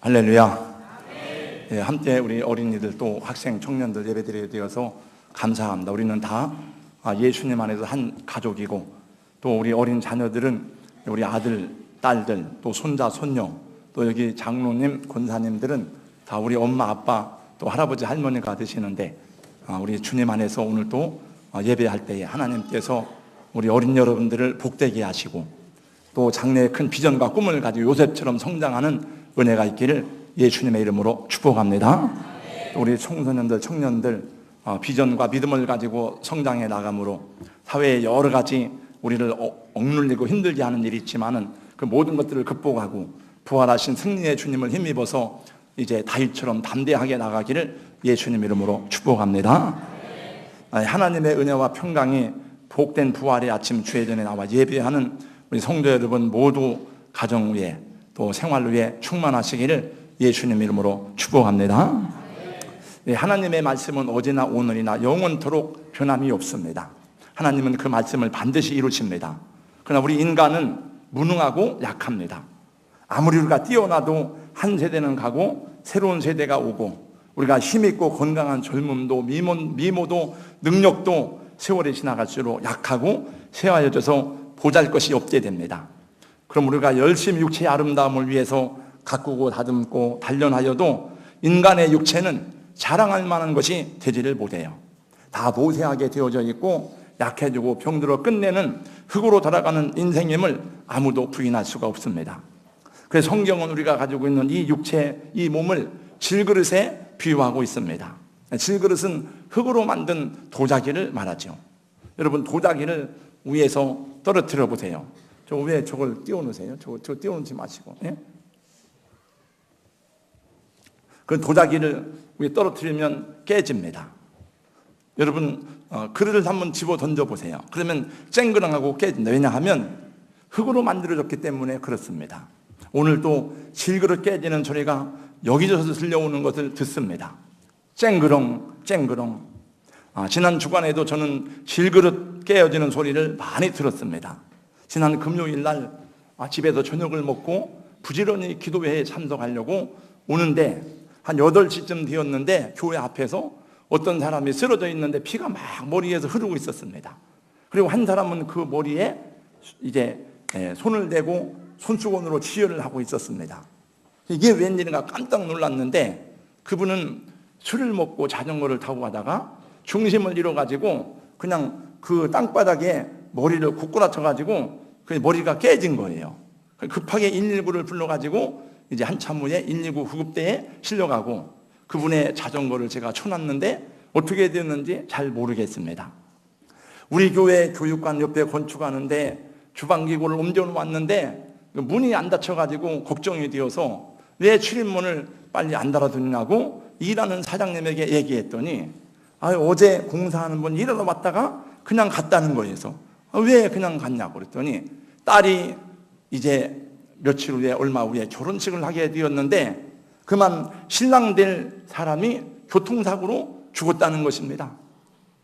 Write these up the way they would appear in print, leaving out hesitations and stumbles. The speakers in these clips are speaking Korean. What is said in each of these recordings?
할렐루야. 예, 함께 우리 어린이들 또 학생, 청년들 예배드리게 되어서 감사합니다. 우리는 다 예수님 안에서 한 가족이고, 또 우리 어린 자녀들은 우리 아들, 딸들, 또 손자, 손녀, 또 여기 장로님, 권사님들은 다 우리 엄마, 아빠, 또 할아버지, 할머니가 되시는데, 우리 주님 안에서 오늘 또 예배할 때에 하나님께서 우리 어린 여러분들을 복되게 하시고, 또 장래의 큰 비전과 꿈을 가지고 요셉처럼 성장하는 은혜가 있기를 예수님의 이름으로 축복합니다. 우리 청소년들, 청년들 비전과 믿음을 가지고 성장해 나감으로 사회에 여러 가지 우리를 억눌리고 힘들게 하는 일이 있지만은 그 모든 것들을 극복하고 부활하신 승리의 주님을 힘입어서 이제 다윗처럼 담대하게 나가기를 예수님 이름으로 축복합니다. 하나님의 은혜와 평강이 복된 부활의 아침 주의 전에 나와 예배하는 우리 성도 여러분 모두 가정 위에 또 생활 위에 충만하시기를 예수님 이름으로 축복합니다. 하나님의 말씀은 어제나 오늘이나 영원토록 변함이 없습니다. 하나님은 그 말씀을 반드시 이루십니다. 그러나 우리 인간은 무능하고 약합니다. 아무리 우리가 뛰어나도 한 세대는 가고 새로운 세대가 오고, 우리가 힘있고 건강한 젊음도 미모도 능력도 세월이 지나갈수록 약하고 쇠하여져서 보잘것이 없게 됩니다. 그럼 우리가 열심히 육체의 아름다움을 위해서 가꾸고 다듬고 단련하여도 인간의 육체는 자랑할 만한 것이 되지를 못해요. 다 노쇠하게 되어져 있고 약해지고 병들어 끝내는 흙으로 돌아가는 인생임을 아무도 부인할 수가 없습니다. 그래서 성경은 우리가 가지고 있는 이 육체, 이 몸을 질그릇에 비유하고 있습니다. 질그릇은 흙으로 만든 도자기를 말하죠. 여러분, 도자기를 위에서 떨어뜨려 보세요. 저 왜 저걸 띄워놓으세요? 저 띄워놓지 마시고. 예? 그 도자기를 위에 떨어뜨리면 깨집니다. 여러분, 그릇을 한번 집어 던져보세요. 그러면 쨍그랑하고 깨진다. 왜냐하면 흙으로 만들어졌기 때문에 그렇습니다. 오늘도 질그릇 깨지는 소리가 여기저기서 들려오는 것을 듣습니다. 쨍그렁 쨍그렁. 지난 주간에도 저는 질그릇 깨어지는 소리를 많이 들었습니다. 지난 금요일 날 집에서 저녁을 먹고 부지런히 기도회에 참석하려고 오는데 한 8시쯤 되었는데 교회 앞에서 어떤 사람이 쓰러져 있는데 피가 막 머리에서 흐르고 있었습니다. 그리고 한 사람은 그 머리에 이제 손을 대고 손수건으로 치료를 하고 있었습니다. 이게 웬일인가 깜짝 놀랐는데, 그분은 술을 먹고 자전거를 타고 가다가 중심을 잃어가지고 그냥 그 땅바닥에 머리를 고꾸라쳐가지고 그 머리가 깨진 거예요. 급하게 119를 불러가지고 이제 한참 후에 119 구급대에 실려가고, 그분의 자전거를 제가 쳐놨는데 어떻게 되었는지 잘 모르겠습니다. 우리 교회 교육관 옆에 건축하는데 주방기구를 옮겨놓았는데 문이 안 닫혀가지고 걱정이 되어서 왜 출입문을 빨리 안 달아두냐고 일하는 사장님에게 얘기했더니 어제 공사하는 분 일하러 왔다가 그냥 갔다는 거예요. 왜 그냥 갔냐고 그랬더니 딸이 이제 며칠 후에 얼마 후에 결혼식을 하게 되었는데 그만 신랑 될 사람이 교통사고로 죽었다는 것입니다.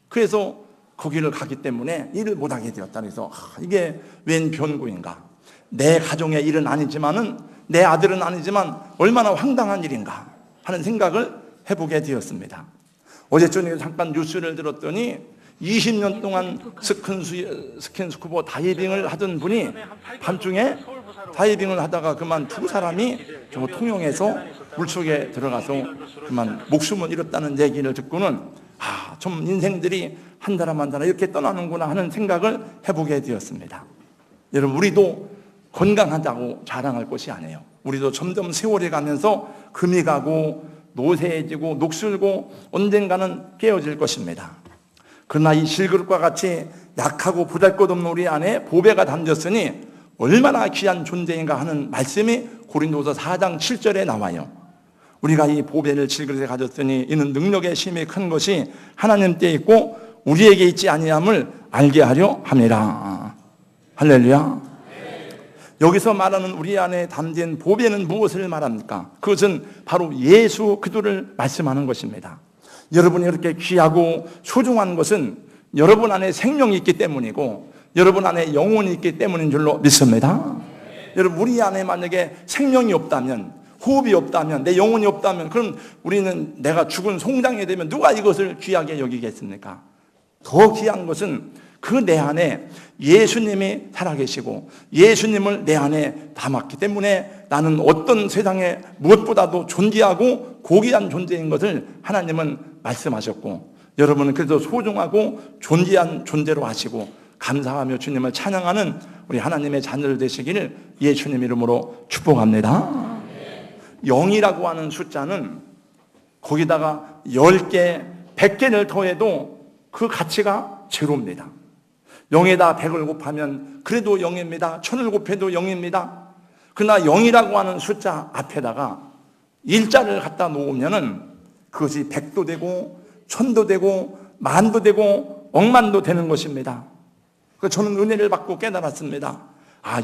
그래서 거기를 가기 때문에 일을 못하게 되었다. 그래서 이게 웬 변고인가, 내 가정의 일은 아니지만은 내 아들은 아니지만 얼마나 황당한 일인가 하는 생각을 해보게 되었습니다. 어제 저녁에 잠깐 뉴스를 들었더니 20년 동안 스킨스쿠버 다이빙을 하던 분이 밤중에 다이빙을 하다가 그만 두 사람이 저 통영에서 물속에 들어가서 그만 목숨을 잃었다는 얘기를 듣고는 좀 인생들이 한 사람 한 사람 이렇게 떠나는구나 하는 생각을 해보게 되었습니다. 여러분, 우리도 건강하다고 자랑할 것이 아니에요. 우리도 점점 세월이 가면서 금이 가고 노쇠해지고 녹슬고 언젠가는 깨어질 것입니다. 그러나 이 질그릇과 같이 약하고 보잘것없는 우리 안에 보배가 담겼으니 얼마나 귀한 존재인가 하는 말씀이 고린도서 4장 7절에 나와요. 우리가 이 보배를 질그릇에 가졌으니 이는 능력의 힘이 큰 것이 하나님 때 있고 우리에게 있지 아니함을 알게 하려 함이라. 할렐루야. 여기서 말하는 우리 안에 담긴 보배는 무엇을 말합니까? 그것은 바로 예수 그리스도를 말씀하는 것입니다. 여러분이 이렇게 귀하고 소중한 것은 여러분 안에 생명이 있기 때문이고 여러분 안에 영혼이 있기 때문인 줄로 믿습니다. 여러분, 우리 안에 만약에 생명이 없다면 호흡이 없다면, 내 영혼이 없다면, 그럼 우리는 내가 죽은 송장이 되면 누가 이것을 귀하게 여기겠습니까? 더 귀한 것은 그 내 안에 예수님이 살아계시고 예수님을 내 안에 담았기 때문에 나는 어떤 세상에 무엇보다도 존귀하고 고귀한 존재인 것을 하나님은 말씀하셨고, 여러분은 그래서 소중하고 존귀한 존재로 하시고 감사하며 주님을 찬양하는 우리 하나님의 자녀들 되시기를 예수님 이름으로 축복합니다. 0이라고 하는 숫자는 거기다가 10개, 100개를 더해도 그 가치가 제로입니다. 0에다 100을 곱하면 그래도 0입니다. 1000을 곱해도 0입니다. 그러나 0이라고 하는 숫자 앞에다가 일자를 갖다 놓으면은 그것이 100도 되고 1000도 되고 만도 되고 억만도 되는 것입니다. 그래서 저는 은혜를 받고 깨달았습니다.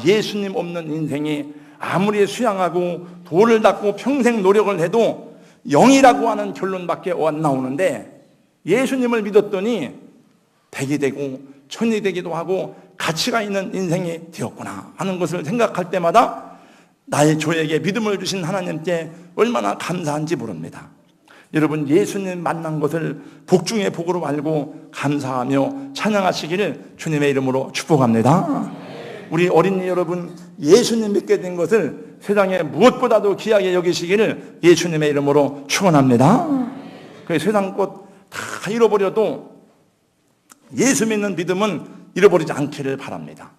예수님 없는 인생이 아무리 수양하고 돌을 닦고 평생 노력을 해도 0이라고 하는 결론밖에 안 나오는데, 예수님을 믿었더니 100이 되고 1000이 되기도 하고 가치가 있는 인생이 되었구나 하는 것을 생각할 때마다 저에게 믿음을 주신 하나님께 얼마나 감사한지 모릅니다. 여러분, 예수님 만난 것을 복 중에 복으로 알고 감사하며 찬양하시기를 주님의 이름으로 축복합니다. 우리 어린이 여러분, 예수님 믿게 된 것을 세상에 무엇보다도 귀하게 여기시기를 예수님의 이름으로 축원합니다. 그 세상 것 다 잃어버려도 예수 믿는 믿음은 잃어버리지 않기를 바랍니다.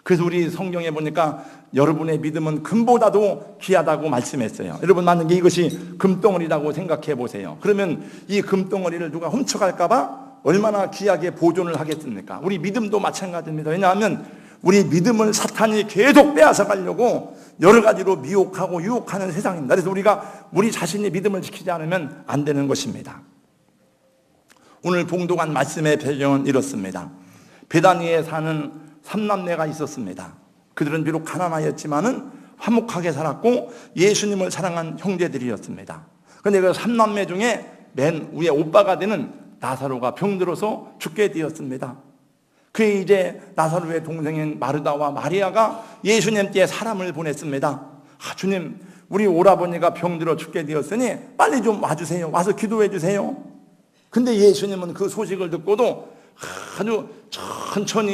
그래서 우리 성경에 보니까 여러분의 믿음은 금보다도 귀하다고 말씀했어요. 여러분, 만약에 이것이 금덩어리라고 생각해 보세요. 그러면 이 금덩어리를 누가 훔쳐갈까 봐 얼마나 귀하게 보존을 하겠습니까? 우리 믿음도 마찬가지입니다. 왜냐하면 우리 믿음을 사탄이 계속 빼앗아 가려고 여러 가지로 미혹하고 유혹하는 세상입니다. 그래서 우리가 우리 자신이 믿음을 지키지 않으면 안 되는 것입니다. 오늘 봉독한 말씀의 배경은 이렇습니다. 베다니에 사는 3남매가 있었습니다. 그들은 비록 가난하였지만은 화목하게 살았고 예수님을 사랑한 형제들이었습니다. 그런데 그 3남매 중에 맨 위에 오빠가 되는 나사로가 병들어서 죽게 되었습니다. 그에 이제 나사로의 동생인 마르다와 마리아가 예수님께 사람을 보냈습니다. 주님, 우리 오라버니가 병들어 죽게 되었으니 빨리 좀 와주세요. 와서 기도해 주세요. 근데 예수님은 그 소식을 듣고도 아주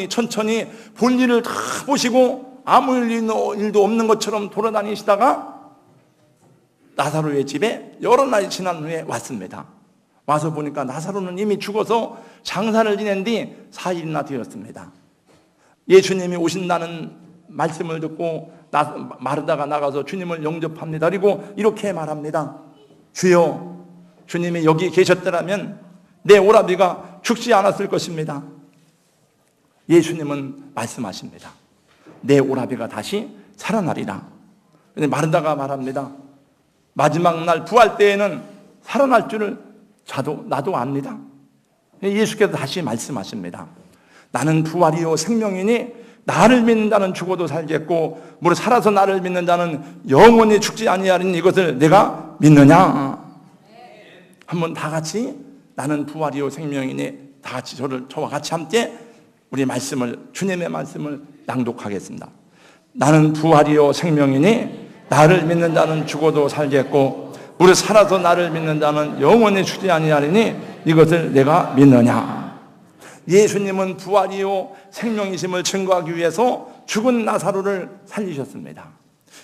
천천히 볼 일을 다 보시고 아무 일도 없는 것처럼 돌아다니시다가 나사로의 집에 여러 날이 지난 후에 왔습니다. 와서 보니까 나사로는 이미 죽어서 장사를 지낸 뒤 4일이나 되었습니다. 예수님이 오신다는 말씀을 듣고 마르다가 나가서 주님을 영접합니다. 그리고 이렇게 말합니다. 주여, 주님이 여기 계셨더라면 내 오라비가 죽지 않았을 것입니다. 예수님은 말씀하십니다. 내 오라비가 다시 살아나리라. 근데 마르다가 말합니다. 마지막 날 부활 때에는 살아날 줄을 나도 압니다. 예수께서 다시 말씀하십니다. 나는 부활이요 생명이니 나를 믿는 자는 죽어도 살겠고 무릇 살아서 나를 믿는 자는 영원히 죽지 아니하리니 이것을 내가 믿느냐? 한번 다 같이 나는 부활이요 생명이니 다 같이 저와 같이 함께 우리 주님의 말씀을 낭독하겠습니다. 나는 부활이요 생명이니 나를 믿는 자는 죽어도 살겠고 무릇 살아서 나를 믿는 자는 영원히 죽지 아니하리니 이것을 내가 믿느냐? 예수님은 부활이요 생명이심을 증거하기 위해서 죽은 나사로를 살리셨습니다.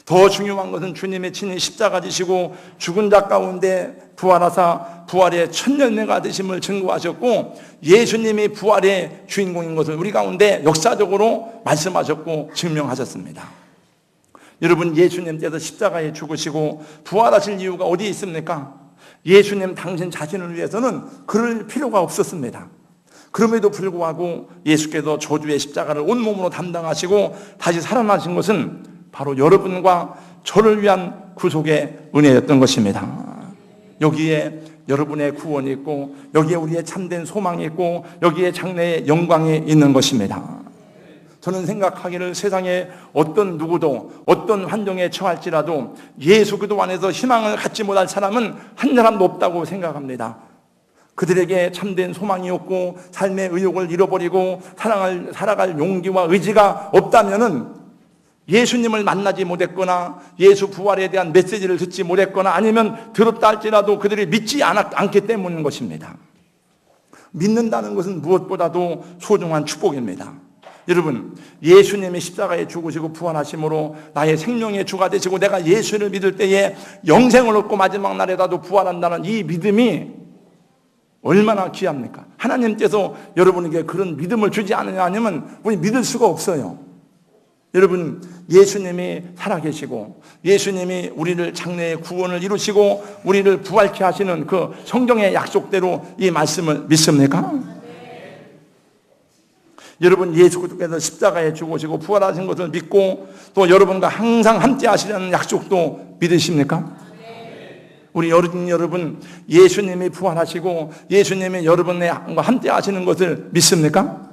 더 중요한 것은 주님의 친히 십자가 지시고 죽은 자 가운데 부활하사 부활의 첫 열매가 되심을 증거하셨고 예수님이 부활의 주인공인 것을 우리 가운데 역사적으로 말씀하셨고 증명하셨습니다. 여러분, 예수님께서 십자가에 죽으시고 부활하실 이유가 어디에 있습니까? 예수님 당신 자신을 위해서는 그럴 필요가 없었습니다. 그럼에도 불구하고 예수께서 저주의 십자가를 온몸으로 담당하시고 다시 살아나신 것은 바로 여러분과 저를 위한 구속의 은혜였던 것입니다. 여기에 여러분의 구원이 있고 여기에 우리의 참된 소망이 있고 여기에 장래의 영광이 있는 것입니다. 저는 생각하기를 세상에 어떤 누구도 어떤 환경에 처할지라도 예수 그리스도 안에서 희망을 갖지 못할 사람은 한 사람도 없다고 생각합니다. 그들에게 참된 소망이 없고 삶의 의욕을 잃어버리고 살아갈 용기와 의지가 없다면은 예수님을 만나지 못했거나 예수 부활에 대한 메시지를 듣지 못했거나 아니면 들었다 할지라도 그들이 믿지 않기 때문인 것입니다. 믿는다는 것은 무엇보다도 소중한 축복입니다. 여러분, 예수님이 십자가에 죽으시고 부활하심으로 나의 생명의 주가 되시고 내가 예수를 믿을 때에 영생을 얻고 마지막 날에라도 부활한다는 이 믿음이 얼마나 귀합니까? 하나님께서 여러분에게 그런 믿음을 주지 않으면 우리 믿을 수가 없어요. 여러분, 예수님이 살아계시고 예수님이 우리를 장래의 구원을 이루시고 우리를 부활케 하시는 그 성경의 약속대로 이 말씀을 믿습니까? 여러분, 예수께서 십자가에 죽으시고 부활하신 것을 믿고 또 여러분과 항상 함께 하시려는 약속도 믿으십니까? 우리 여러분, 예수님이 부활하시고 예수님이 여러분과 함께 하시는 것을 믿습니까?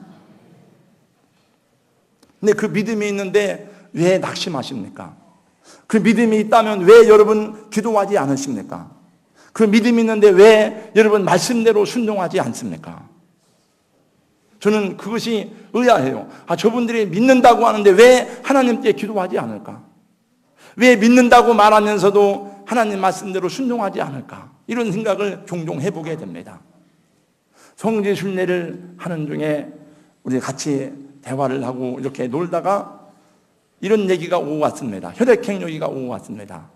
근데 그 믿음이 있는데 왜 낙심하십니까? 그 믿음이 있다면 왜 여러분 기도하지 않으십니까? 그 믿음이 있는데 왜 여러분 말씀대로 순종하지 않습니까? 저는 그것이 의아해요. 저분들이 믿는다고 하는데 왜 하나님께 기도하지 않을까? 왜 믿는다고 말하면서도 하나님 말씀대로 순종하지 않을까? 이런 생각을 종종 해보게 됩니다. 성지 순례를 하는 중에 우리 같이 대화를 하고 이렇게 놀다가 이런 얘기가 오고 왔습니다. 혈액형 얘기가 오고 왔습니다.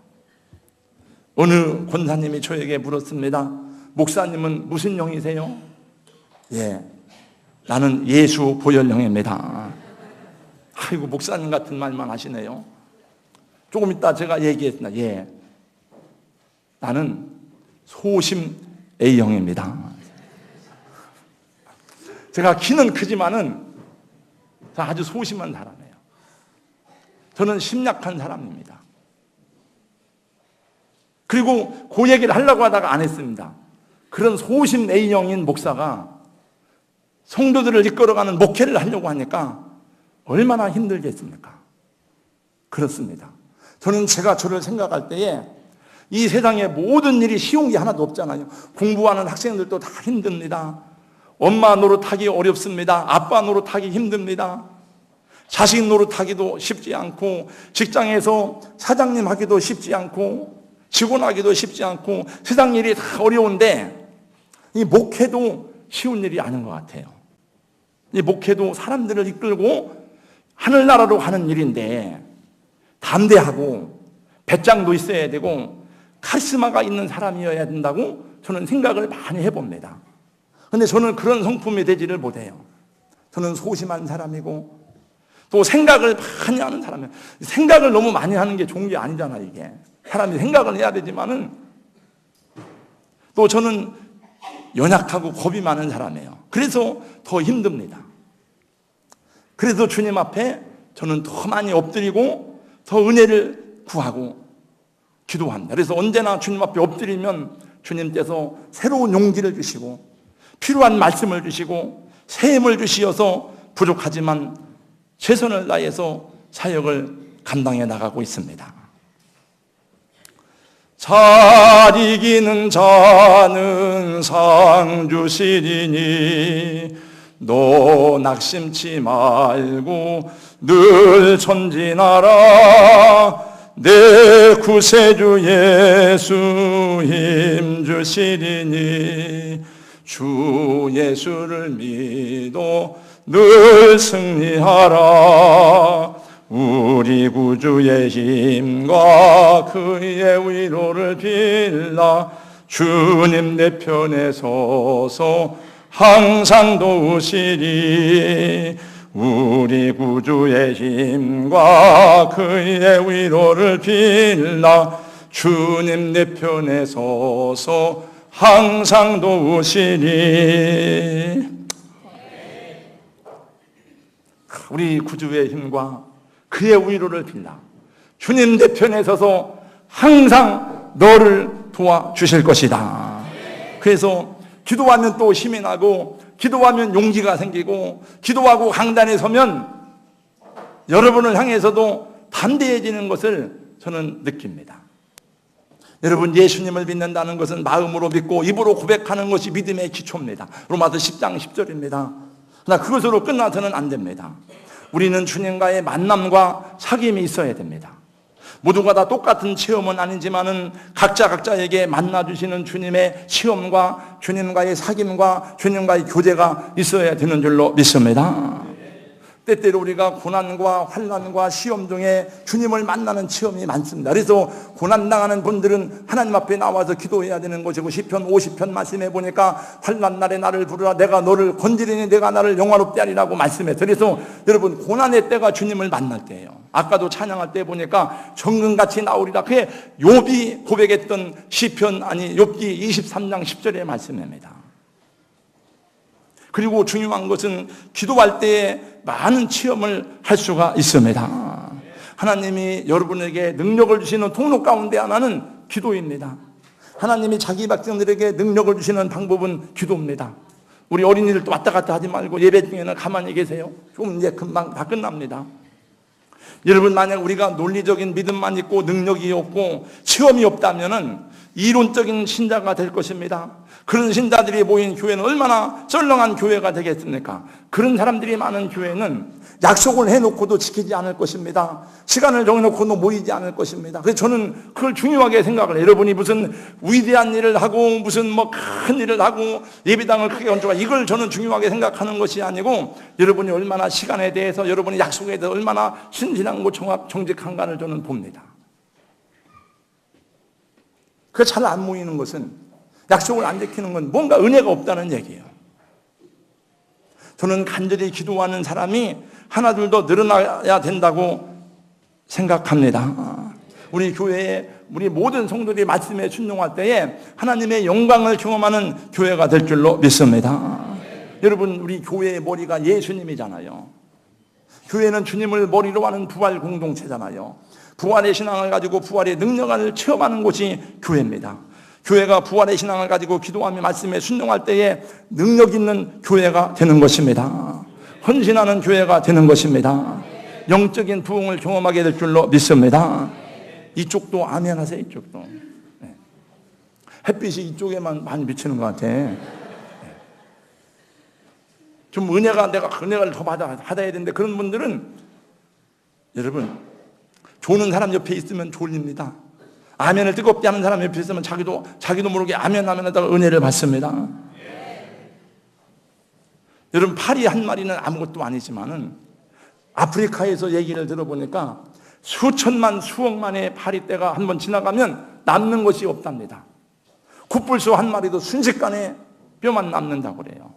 어느 권사님이 저에게 물었습니다. 목사님은 무슨 형이세요? 예, 나는 예수 보혈형입니다. 아이고, 목사님 같은 말만 하시네요. 조금 이따 제가 얘기했습니다. 예, 나는 소심 A형입니다. 제가 키는 크지만은 아주 소심한 사람이에요. 저는 심약한 사람입니다. 그리고 그 얘기를 하려고 하다가 안 했습니다. 그런 소심 A형인 목사가 성도들을 이끌어가는 목회를 하려고 하니까 얼마나 힘들겠습니까? 그렇습니다. 저는 제가 저를 생각할 때에 이 세상에 모든 일이 쉬운 게 하나도 없잖아요. 공부하는 학생들도 다 힘듭니다. 엄마 노릇하기 어렵습니다. 아빠 노릇하기 힘듭니다. 자식 노릇하기도 쉽지 않고 직장에서 사장님 하기도 쉽지 않고 직원 하기도 쉽지 않고 세상 일이 다 어려운데 이 목회도 쉬운 일이 아닌 것 같아요. 이 목회도 사람들을 이끌고 하늘나라로 가는 일인데 담대하고 배짱도 있어야 되고 카리스마가 있는 사람이어야 된다고 저는 생각을 많이 해봅니다. 그런데 저는 그런 성품이 되지를 못해요. 저는 소심한 사람이고 또 생각을 많이 하는 사람이에요. 생각을 너무 많이 하는 게 좋은 게 아니잖아요. 이게 사람이 생각을 해야 되지만은 또 저는 연약하고 겁이 많은 사람이에요. 그래서 더 힘듭니다. 그래서 주님 앞에 저는 더 많이 엎드리고 더 은혜를 구하고 기도합니다. 그래서 언제나 주님 앞에 엎드리면 주님께서 새로운 용기를 주시고 필요한 말씀을 주시고 새 힘을 주시어서 부족하지만 최선을 다해서 사역을 감당해 나가고 있습니다. 잘 이기는 자는 상 주시리니 너 낙심치 말고 늘 전진하라. 내 구세주 예수 힘 주시리니 주 예수를 믿어 늘 승리하라. 우리 구주의 힘과 그의 위로를 빌라. 주님 내 편에 서서 항상 도우시리. 우리 구주의 힘과 그의 위로를 빌라. 주님 내 편에 서서 항상 도우시리. 우리 구주의 힘과 그의 위로를 빌라. 주님 내 편에 서서 항상 너를 도와주실 것이다. 그래서 기도하면 또 힘이 나고 기도하면 용기가 생기고 기도하고 강단에 서면 여러분을 향해서도 담대해지는 것을 저는 느낍니다. 여러분, 예수님을 믿는다는 것은 마음으로 믿고 입으로 고백하는 것이 믿음의 기초입니다. 로마서 10장 10절입니다. 그러나 그것으로 끝나서는 안 됩니다. 우리는 주님과의 만남과 사귐이 있어야 됩니다. 모두가 다 똑같은 체험은 아니지만은 각자에게 만나주시는 주님의 체험과 주님과의 사귐과 주님과의 교제가 있어야 되는 줄로 믿습니다. 때때로 우리가 고난과 환난과 시험 중에 주님을 만나는 체험이 많습니다. 그래서 고난당하는 분들은 하나님 앞에 나와서 기도해야 되는 것이고, 시편 50편 말씀해 보니까 환난 날에 나를 부르라 내가 너를 건지리니 내가 나를 영화롭게 하리라고 말씀했어요. 그래서 여러분, 고난의 때가 주님을 만날 때예요. 아까도 찬양할 때 보니까 정금같이 나오리라, 그게 욥이 고백했던 시편, 아니 욥기 23장 10절의 말씀입니다. 그리고 중요한 것은 기도할 때에 많은 체험을 할 수가 있습니다. 하나님이 여러분에게 능력을 주시는 통로 가운데 하나는 기도입니다. 하나님이 자기 백성들에게 능력을 주시는 방법은 기도입니다. 우리 어린이들도 왔다 갔다 하지 말고 예배 중에는 가만히 계세요. 좀 이제 금방 다 끝납니다. 여러분, 만약 우리가 논리적인 믿음만 있고 능력이 없고 체험이 없다면은 이론적인 신자가 될 것입니다. 그런 신자들이 모인 교회는 얼마나 썰렁한 교회가 되겠습니까? 그런 사람들이 많은 교회는 약속을 해놓고도 지키지 않을 것입니다. 시간을 정해놓고도 모이지 않을 것입니다. 그래서 저는 그걸 중요하게 생각을 해요. 여러분이 무슨 위대한 일을 하고 무슨 뭐 큰 일을 하고 예배당을 크게 건축하고, 이걸 저는 중요하게 생각하는 것이 아니고, 여러분이 얼마나 시간에 대해서, 여러분의 약속에 대해서 얼마나 신실하고 정직한가를 저는 봅니다. 그 잘 안 모이는 것은, 약속을 안 지키는 건 뭔가 은혜가 없다는 얘기예요. 저는 간절히 기도하는 사람이 하나둘 더 늘어나야 된다고 생각합니다. 우리 교회에 우리 모든 성도들이 말씀에 순종할 때에 하나님의 영광을 경험하는 교회가 될 줄로 믿습니다. 여러분, 우리 교회의 머리가 예수님이잖아요. 교회는 주님을 머리로 하는 부활 공동체잖아요. 부활의 신앙을 가지고 부활의 능력을 체험하는 곳이 교회입니다. 교회가 부활의 신앙을 가지고 기도하며 말씀에 순종할 때에 능력 있는 교회가 되는 것입니다. 헌신하는 교회가 되는 것입니다. 영적인 부흥을 경험하게 될 줄로 믿습니다. 이쪽도 아멘 하세요. 이쪽도. 네. 햇빛이 이쪽에만 많이 비치는 것 같아. 네. 좀 내가 은혜를 더 받아야 되는데, 그런 분들은 여러분, 조는 사람 옆에 있으면 졸립니다. 아멘을 뜨겁게 하는 사람 옆에 있으면 자기도 모르게 아멘 하다가 은혜를 받습니다. 여러분, 파리 한 마리는 아무것도 아니지만은 아프리카에서 얘기를 들어보니까 수천만 수억만의 파리떼가 한번 지나가면 남는 것이 없답니다. 콧불소 한 마리도 순식간에 뼈만 남는다고 그래요.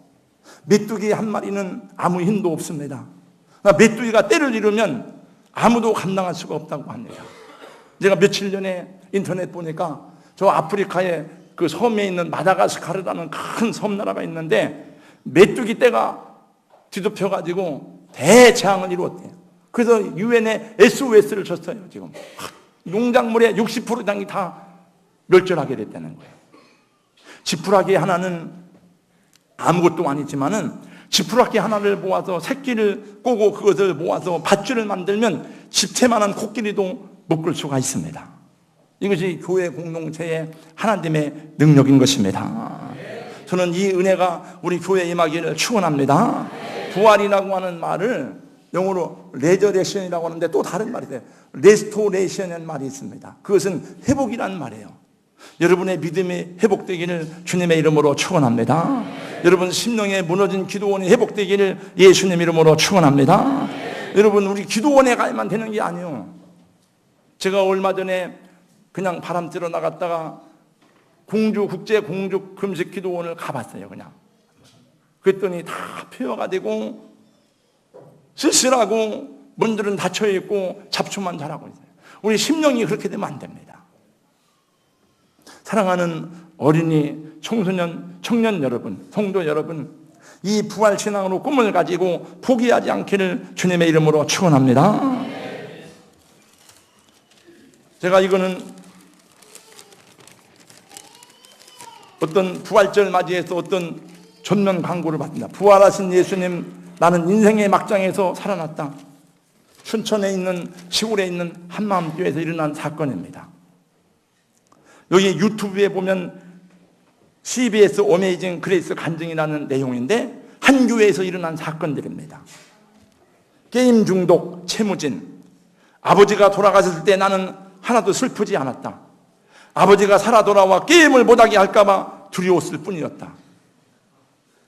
메뚜기 한 마리는 아무 힘도 없습니다. 메뚜기가 때를 이루면 아무도 감당할 수가 없다고 합니다. 제가 며칠 전에 인터넷 보니까 저 아프리카의 그 섬에 있는 마다가스카르라는 큰 섬나라가 있는데, 메뚜기 떼가 뒤덮여가지고 대재앙을 이루었대요. 그래서 유엔에 SOS를 줬어요. 지금 농작물의 60% 이상이 다 멸절하게 됐다는 거예요. 지푸라기 하나는 아무것도 아니지만은 지푸라기 하나를 모아서 새끼를 꼬고 그것을 모아서 밧줄을 만들면 집채만한 코끼리도 묶을 수가 있습니다. 이것이 교회 공동체의 하나님의 능력인 것입니다. 저는 이 은혜가 우리 교회에 임하기를 축원합니다. 부활이라고 하는 말을 영어로 레저레이션이라고 하는데 또 다른 말이 돼요. 레스토레이션이라는 말이 있습니다. 그것은 회복이라는 말이에요. 여러분의 믿음이 회복되기를 주님의 이름으로 축원합니다. 여러분 심령에 무너진 기도원이 회복되기를 예수님 이름으로 축원합니다. 여러분, 우리 기도원에 가야만 되는 게 아니에요. 제가 얼마 전에 그냥 바람 쐬러 나갔다가 국제 공주 금식 기도원을 가봤어요. 그냥 그랬더니 다 피어가지고 쓸쓸하고 문들은 닫혀있고 잡초만 자라고 있어요. 우리 심령이 그렇게 되면 안 됩니다. 사랑하는 어린이, 청소년, 청년 여러분, 성도 여러분, 이 부활 신앙으로 꿈을 가지고 포기하지 않기를 주님의 이름으로 축원합니다. 제가 이거는 어떤 부활절 맞이해서 어떤 전면 광고를 받습니다. 부활하신 예수님, 나는 인생의 막장에서 살아났다. 춘천에 있는 시골에 있는 한마음교회에서 일어난 사건입니다. 여기 유튜브에 보면 CBS 어메이징 그레이스 간증이라는 내용인데 한 교회에서 일어난 사건들입니다. 게임 중독, 채무진. 아버지가 돌아가셨을 때 나는 하나도 슬프지 않았다. 아버지가 살아 돌아와 게임을 못하게 할까봐 두려웠을 뿐이었다.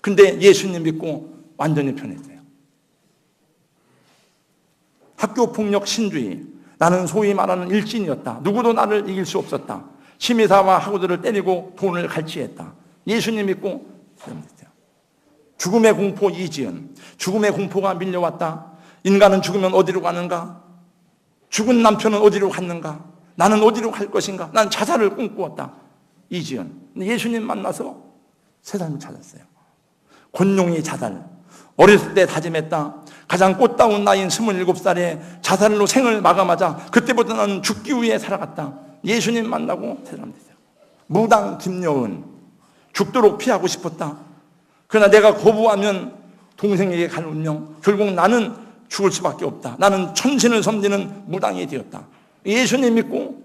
근데 예수님 믿고 완전히 변했어요. 학교폭력 신주의. 나는 소위 말하는 일진이었다. 누구도 나를 이길 수 없었다. 심의사와 학우들을 때리고 돈을 갈취했다. 예수님 믿고 변했어요. 죽음의 공포 이지연. 죽음의 공포가 밀려왔다. 인간은 죽으면 어디로 가는가? 죽은 남편은 어디로 갔는가? 나는 어디로 갈 것인가? 난 자살을 꿈꾸었다. 이지연. 예수님 만나서 새 삶을 찾았어요. 권용이 자살. 어렸을 때 다짐했다. 가장 꽃다운 나이인 27살에 자살로 생을 마감하자 그때부터 나는 죽기 위해 살아갔다. 예수님 만나고 새 사람 됐어요. 무당 김여은. 죽도록 피하고 싶었다. 그러나 내가 거부하면 동생에게 갈 운명. 결국 나는 죽을 수밖에 없다. 나는 천신을 섬기는 무당이 되었다. 예수님 믿고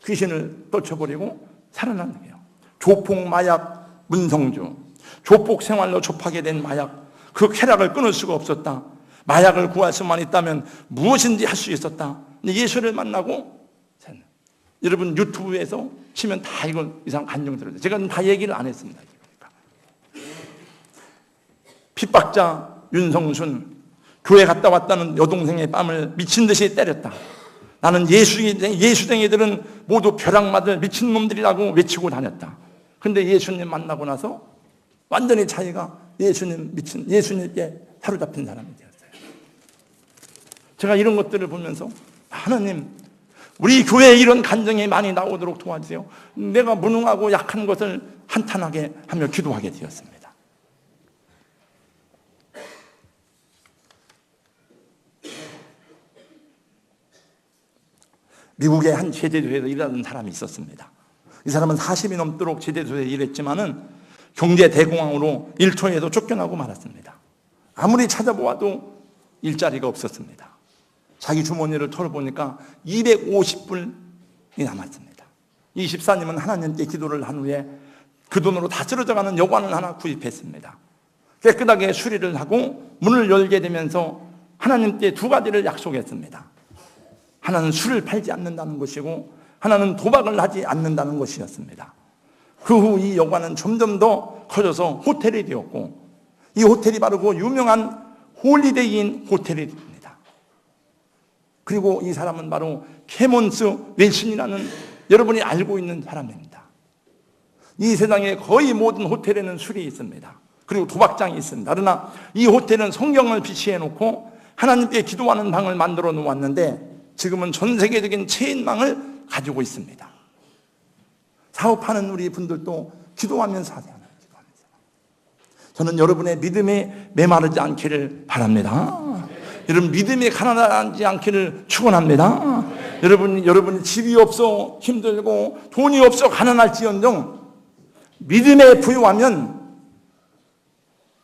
귀신을 떨쳐버리고 살아난 거예요. 조폭 마약 문성주. 조폭 생활로 좁하게 된 마약. 그 쾌락을 끊을 수가 없었다. 마약을 구할 수만 있다면 무엇인지 할 수 있었다. 예수를 만나고 여러분 유튜브에서 치면 다 이건 이상 간증 들어요. 제가 다 얘기를 안 했습니다. 핍박자 윤성순. 교회 갔다 왔다는 여동생의 뺨을 미친 듯이 때렸다. 나는 예수쟁이들은 모두 벼락맞을 미친놈들이라고 외치고 다녔다. 근데 예수님 만나고 나서 완전히 자기가 예수님께 사로잡힌 사람이 되었어요. 제가 이런 것들을 보면서 하나님, 우리 교회에 이런 간증이 많이 나오도록 도와주세요. 내가 무능하고 약한 것을 한탄하게 하며 기도하게 되었습니다. 미국의 한 제재소에서 일하던 사람이 있었습니다. 이 사람은 40이 넘도록 제재소에 일했지만은 경제 대공황으로 일터에서 쫓겨나고 말았습니다. 아무리 찾아보아도 일자리가 없었습니다. 자기 주머니를 털어보니까 250불이 남았습니다. 이 집사님은 하나님께 기도를 한 후에 그 돈으로 다 쓰러져가는 여관을 하나 구입했습니다. 깨끗하게 수리를 하고 문을 열게 되면서 하나님께 두 가지를 약속했습니다. 하나는 술을 팔지 않는다는 것이고 하나는 도박을 하지 않는다는 것이었습니다. 그 후 이 여관은 점점 더 커져서 호텔이 되었고 이 호텔이 바로 그 유명한 홀리데이인 호텔이 됩니다. 그리고 이 사람은 바로 캐몬스 웰슨이라는 여러분이 알고 있는 사람입니다. 이 세상에 거의 모든 호텔에는 술이 있습니다. 그리고 도박장이 있습니다. 그러나 이 호텔은 성경을 비치해 놓고 하나님께 기도하는 방을 만들어 놓았는데 지금은 전 세계적인 체인망을 가지고 있습니다. 사업하는 우리 분들도 기도하면서 하세요. 저는 여러분의 믿음이 메마르지 않기를 바랍니다. 여러분 믿음이 가난하지 않기를 축원합니다. 여러분이 집이 없어 힘들고 돈이 없어 가난할지언정 믿음에 부유하면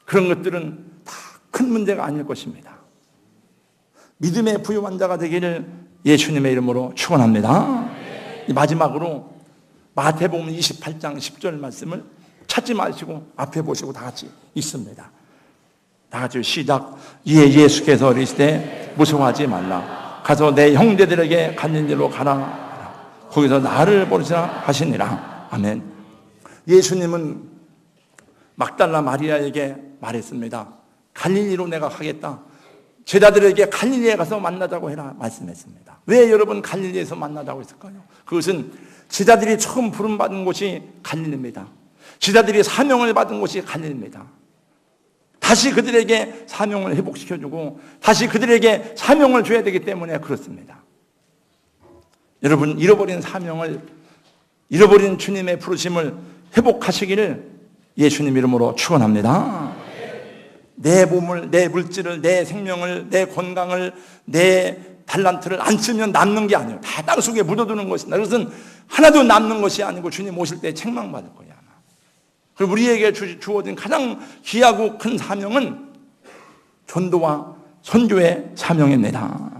그런 것들은 다 큰 문제가 아닐 것입니다. 믿음의 부유한 자가 되기를 예수님의 이름으로 축원합니다. 마지막으로 마태복음 28장 10절 말씀을 찾지 마시고 앞에 보시고 다 같이 읽습니다. 다 같이 시작. 이에 예수께서 이르시되 무서워하지 말라. 가서 내 형제들에게 갈릴리로 가라. 거기서 나를 보리라 하시니라. 아멘. 예수님은 막달라 마리아에게 말했습니다. 갈릴리로 내가 가겠다. 제자들에게 갈릴리에 가서 만나자고 해라 말씀했습니다. 왜 여러분 갈릴리에서 만나자고 했을까요? 그것은 제자들이 처음 부름받은 곳이 갈릴리입니다. 제자들이 사명을 받은 곳이 갈릴리입니다. 다시 그들에게 사명을 회복시켜주고 다시 그들에게 사명을 줘야 되기 때문에 그렇습니다. 여러분 잃어버린 사명을, 잃어버린 주님의 부르심을 회복하시기를 예수님 이름으로 축원합니다. 내 몸을, 내 물질을, 내 생명을, 내 건강을, 내 달란트를 안 쓰면 남는 게 아니에요. 다 땅속에 묻어두는 것입니다. 그것은 하나도 남는 것이 아니고 주님 오실 때 책망받을 거예요. 그리고 우리에게 주어진 가장 귀하고 큰 사명은 전도와 선교의 사명입니다.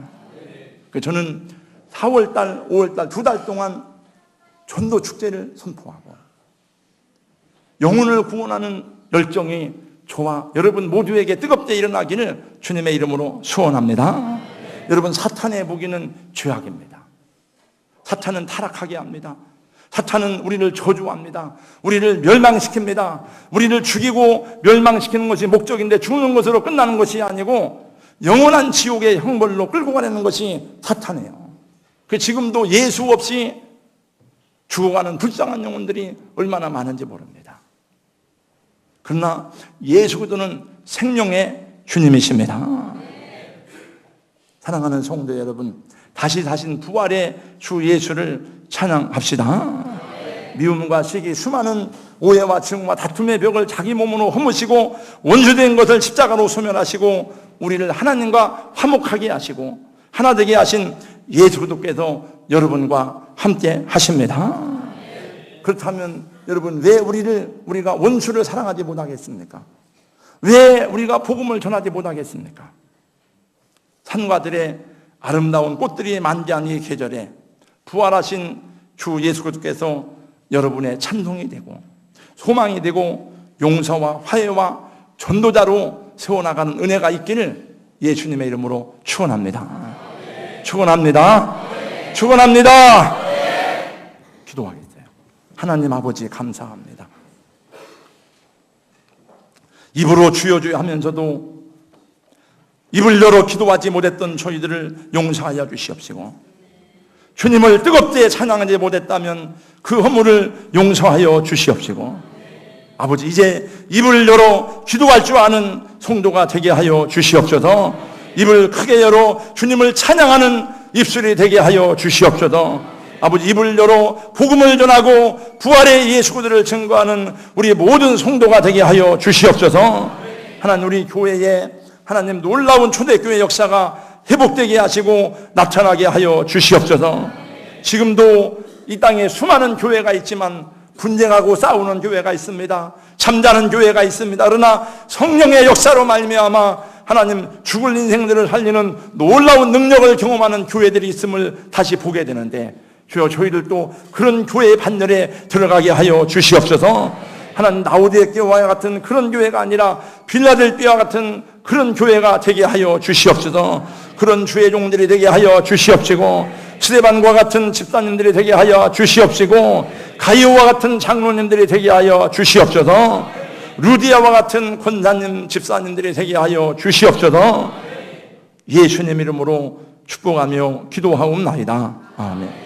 저는 4월달, 5월달 2달 동안 전도 축제를 선포하고 영혼을 구원하는 열정이 저와 여러분 모두에게 뜨겁게 일어나기를 주님의 이름으로 소원합니다. 여러분, 사탄의 무기는 죄악입니다. 사탄은 타락하게 합니다. 사탄은 우리를 저주합니다. 우리를 멸망시킵니다. 우리를 죽이고 멸망시키는 것이 목적인데 죽는 것으로 끝나는 것이 아니고 영원한 지옥의 형벌로 끌고 가려는 것이 사탄이에요. 지금도 예수 없이 죽어가는 불쌍한 영혼들이 얼마나 많은지 모릅니다. 그러나 예수 그리스도는 생명의 주님이십니다. 사랑하는 성도 여러분, 다시 사신 부활의 주 예수를 찬양합시다. 미움과 시기, 수많은 오해와 증오와 다툼의 벽을 자기 몸으로 허무시고 원수된 것을 십자가로 소멸하시고 우리를 하나님과 화목하게 하시고 하나 되게 하신 예수 그리스도께서 여러분과 함께 하십니다. 그렇다면 여러분, 왜 우리가 원수를 사랑하지 못하겠습니까? 왜 우리가 복음을 전하지 못하겠습니까? 산과 들에 아름다운 꽃들이 만개한 이 계절에 부활하신 주 예수 그리스도께서 여러분의 찬송이 되고 소망이 되고 용서와 화해와 전도자로 세워나가는 은혜가 있기를 예수님의 이름으로 축원합니다. 축원합니다. 축원합니다. 기도하겠어요. 하나님 아버지, 감사합니다. 입으로 주여 주여 하면서도 입을 열어 기도하지 못했던 저희들을 용서하여 주시옵시고, 주님을 뜨겁게 찬양하지 못했다면 그 허물을 용서하여 주시옵시고, 아버지, 이제 입을 열어 기도할 줄 아는 성도가 되게 하여 주시옵소서. 입을 크게 열어 주님을 찬양하는 입술이 되게 하여 주시옵소서. 아버지, 입을 열어 복음을 전하고 부활의 예수 그리스도를 증거하는 우리 모든 성도가 되게 하여 주시옵소서. 하나님, 우리 교회에 하나님 놀라운 초대교회 역사가 회복되게 하시고 나타나게 하여 주시옵소서. 지금도 이 땅에 수많은 교회가 있지만 분쟁하고 싸우는 교회가 있습니다. 잠자는 교회가 있습니다. 그러나 성령의 역사로 말미암아 하나님 죽을 인생들을 살리는 놀라운 능력을 경험하는 교회들이 있음을 다시 보게 되는데, 주여, 저희들도 그런 교회의 반열에 들어가게 하여 주시옵소서. 하나님, 라오디게아와 같은 그런 교회가 아니라 빌라델비아와 같은 그런 교회가 되게 하여 주시옵소서. 그런 주의 종들이 되게 하여 주시옵시고, 스데반과 같은 집사님들이 되게 하여 주시옵시고, 가이오와 같은 장로님들이 되게 하여 주시옵소서. 루디아와 같은 권사님, 집사님들이 되게 하여 주시옵소서. 예수님 이름으로 축복하며 기도하옵나이다. 아멘.